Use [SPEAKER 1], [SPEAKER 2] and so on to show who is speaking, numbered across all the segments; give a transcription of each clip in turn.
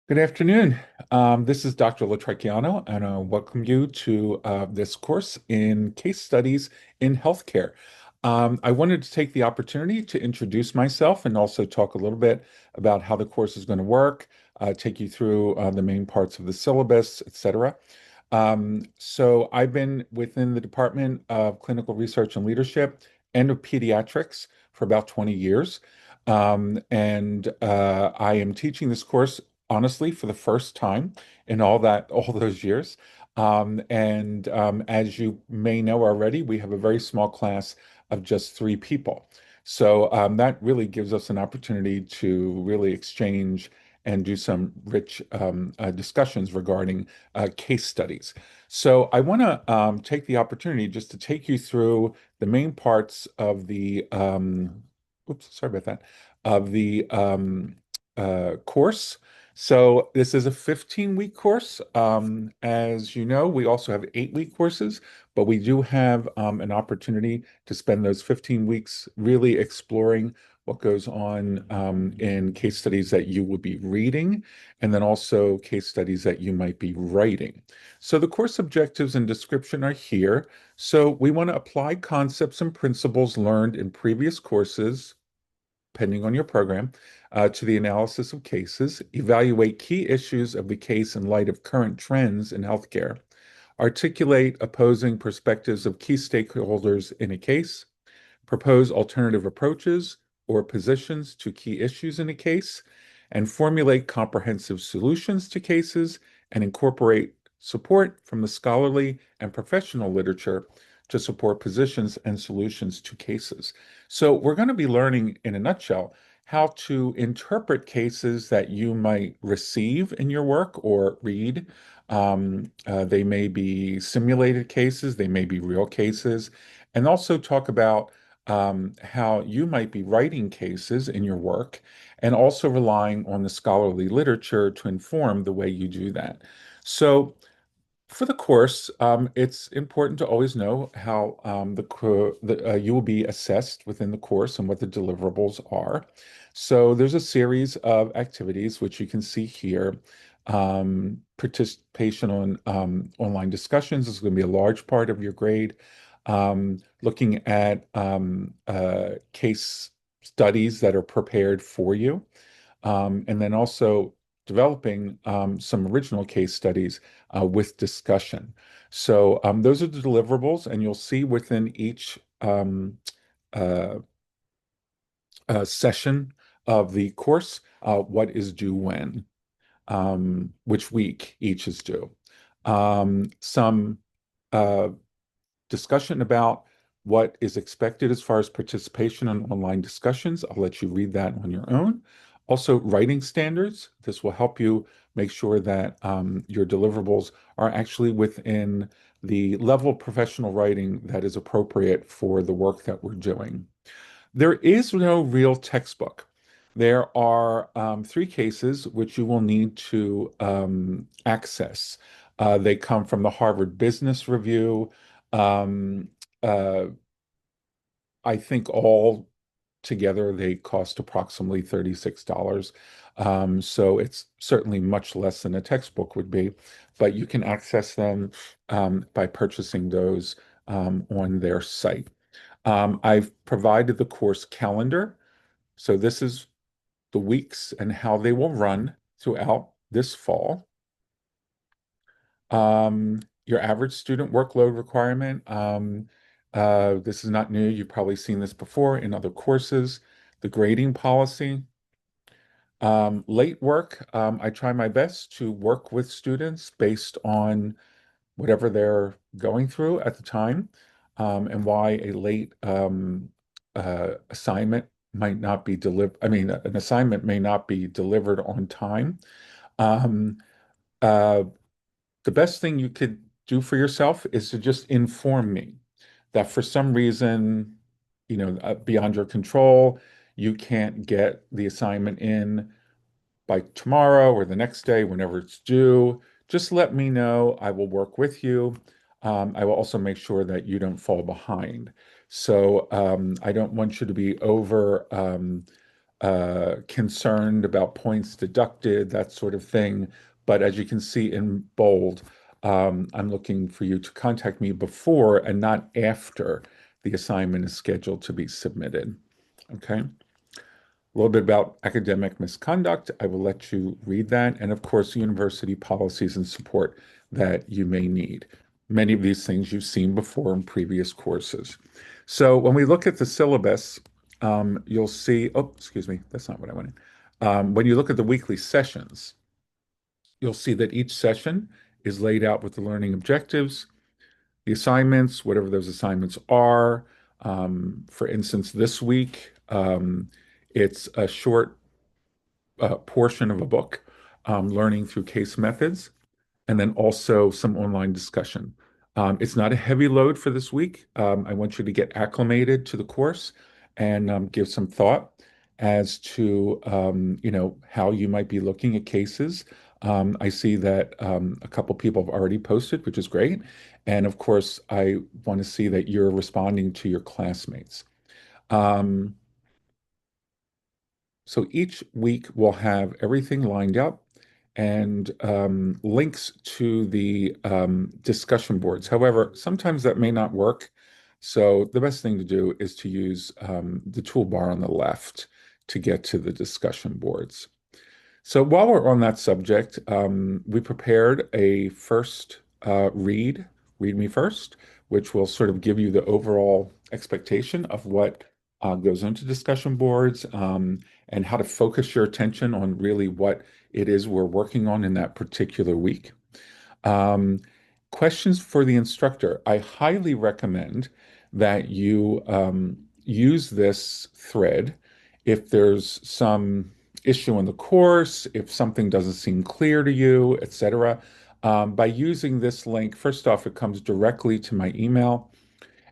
[SPEAKER 1] Good afternoon. This is Dr. Latriciano, and I welcome you to this course in case studies in healthcare. I wanted to take the opportunity to introduce myself and also talk a little bit about how the course is going to work, take you through the main parts of the syllabus, etc. So I've been within the Department of Clinical Research and Leadership and of Pediatrics for about 20 years. And I am teaching this course honestly for the first time in all those years. As you may know already, we have a very small class of just 3 people. So that really gives us an opportunity to really exchange and do some rich discussions regarding case studies. So I want to take the opportunity just to take you through the main parts of the oops, sorry about that, of the course. So this is a 15-week course. As you know, we also have 8-week courses, but we do have an opportunity to spend those 15 weeks really exploring what goes on in case studies that you will be reading, and then also case studies that you might be writing. So the course objectives and description are here. So we want to apply concepts and principles learned in previous courses depending on your program, to the analysis of cases, evaluate key issues of the case in light of current trends in healthcare, articulate opposing perspectives of key stakeholders in a case, propose alternative approaches or positions to key issues in a case, and formulate comprehensive solutions to cases and incorporate support from the scholarly and professional literature to support positions and solutions to cases. So we're going to be learning in a nutshell how to interpret cases that you might receive in your work or read. They may be simulated cases, they may be real cases, and also talk about how you might be writing cases in your work and also relying on the scholarly literature to inform the way you do that. So for the course, it's important to always know how you will be assessed within the course and what the deliverables are. So there's a series of activities which you can see here. Participation on online discussions is going to be a large part of your grade. Looking at case studies that are prepared for you, and then also developing some original case studies with discussion. So those are the deliverables, and you'll see within each uh, session of the course what is due when, which week each is due. Some discussion about what is expected as far as participation in online discussions. I'll let you read that on your own. Also, writing standards. This will help you make sure that your deliverables are actually within the level of professional writing that is appropriate for the work that we're doing. There is no real textbook. There are 3 cases which you will need to access. They come from the Harvard Business Review. Um, uh, I think all together they cost approximately $36. So it's certainly much less than a textbook would be, but you can access them by purchasing those on their site. I've provided the course calendar. So this is the weeks and how they will run throughout this fall. Your average student workload requirement. This is not new. You've probably seen this before in other courses. The grading policy. Late work. I try my best to work with students based on whatever they're going through at the time, and why a late assignment might not be delivered. I mean, an assignment may not be delivered on time. Um, uh, the best thing you could do for yourself is to just inform me that for some reason, beyond your control, you can't get the assignment in by tomorrow or the next day, whenever it's due. Just let me know. I will work with you. I will also make sure that you don't fall behind. So I don't want you to be over concerned about points deducted, that sort of thing. But as you can see in bold, I'm looking for you to contact me before and not after the assignment is scheduled to be submitted. Okay. A little bit about academic misconduct. I will let you read that. And of course, university policies and support that you may need. Many of these things you've seen before in previous courses. So when we look at the syllabus, you'll see, oh, excuse me, that's not what I wanted. When you look at the weekly sessions, you'll see that each session is laid out with the learning objectives, the assignments, whatever those assignments are. For instance, this week, it's a short portion of a book, learning through case methods, and then also some online discussion. It's not a heavy load for this week. I want you to get acclimated to the course and give some thought as to how you might be looking at cases. I see that a couple people have already posted, which is great. And of course, I want to see that you're responding to your classmates. Um, so each week we'll have everything lined up and links to the discussion boards. However, sometimes that may not work. So the best thing to do is to use the toolbar on the left to get to the discussion boards. So while we're on that subject, we prepared a first read me first, which will sort of give you the overall expectation of what goes into discussion boards, and how to focus your attention on really what it is we're working on in that particular week. Um, Questions for the instructor. I highly recommend that you use this thread if there's some issue in the course, if something doesn't seem clear to you, etc. By using this link, first off, it comes directly to my email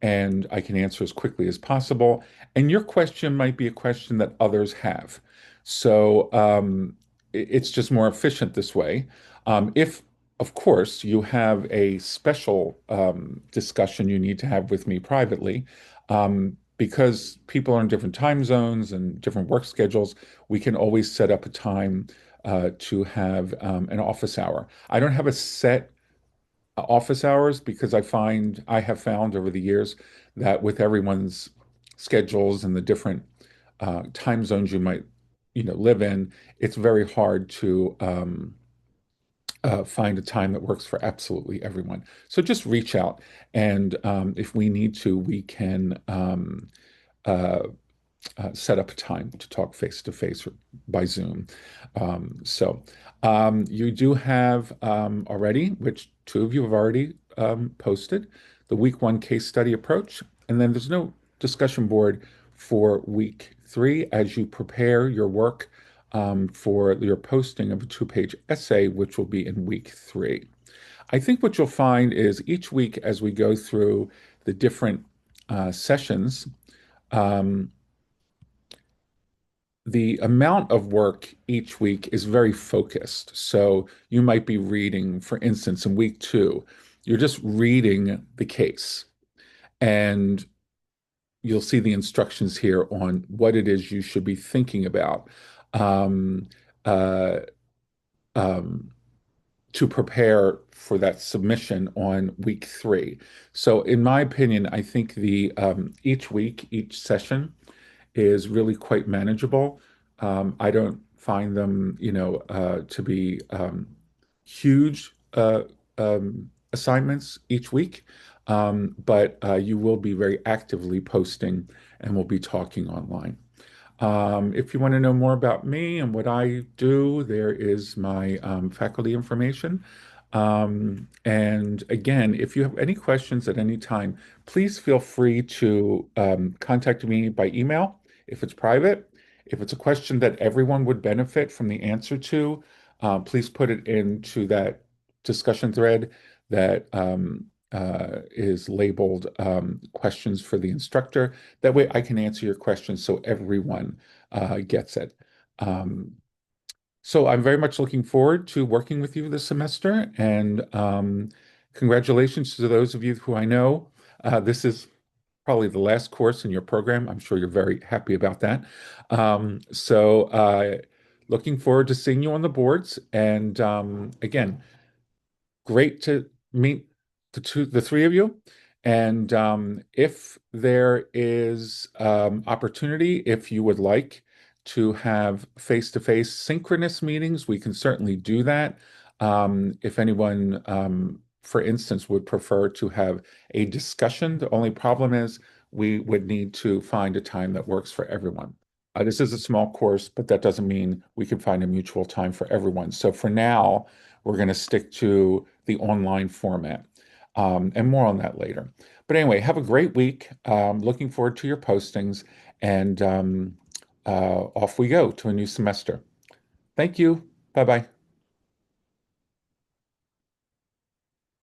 [SPEAKER 1] and I can answer as quickly as possible. And your question might be a question that others have. So it's just more efficient this way. If, of course, you have a special discussion you need to have with me privately, because people are in different time zones and different work schedules, we can always set up a time to have an office hour. I don't have a set office hours because I have found over the years that with everyone's schedules and the different time zones you might live in, it's very hard to find a time that works for absolutely everyone. So just reach out, and if we need to, we can uh, set up a time to talk face to face or by Zoom. You do have already, which two of you have already posted, the week one case study approach. And then there's no discussion board for week three as you prepare your work for your posting of a two-page essay, which will be in week three. I think what you'll find is each week as we go through the different sessions, um, the amount of work each week is very focused. So you might be reading, for instance, in week two, you're just reading the case and you'll see the instructions here on what it is you should be thinking about um, uh, um, to prepare for that submission on week three. So in my opinion, I think the each week, each session is really quite manageable. I don't find them, to be huge assignments each week, but you will be very actively posting and we'll be talking online. If you want to know more about me and what I do, there is my faculty information. And again, if you have any questions at any time, please feel free to contact me by email if it's private. If it's a question that everyone would benefit from the answer to, please put it into that discussion thread that is labeled questions for the instructor. That way I can answer your questions so everyone gets it. Um, so I'm very much looking forward to working with you this semester, and congratulations to those of you who I know. This is probably the last course in your program. I'm sure you're very happy about that. So looking forward to seeing you on the boards. And again, great to meet the three of you. And if there is opportunity, if you would like to have face-to-face synchronous meetings, we can certainly do that. If anyone, for instance, would prefer to have a discussion, the only problem is we would need to find a time that works for everyone. This is a small course, but that doesn't mean we can find a mutual time for everyone. So for now, we're going to stick to the online format. And more on that later. But anyway, have a great week. Looking forward to your postings, and off we go to a new semester. Thank you. Bye bye.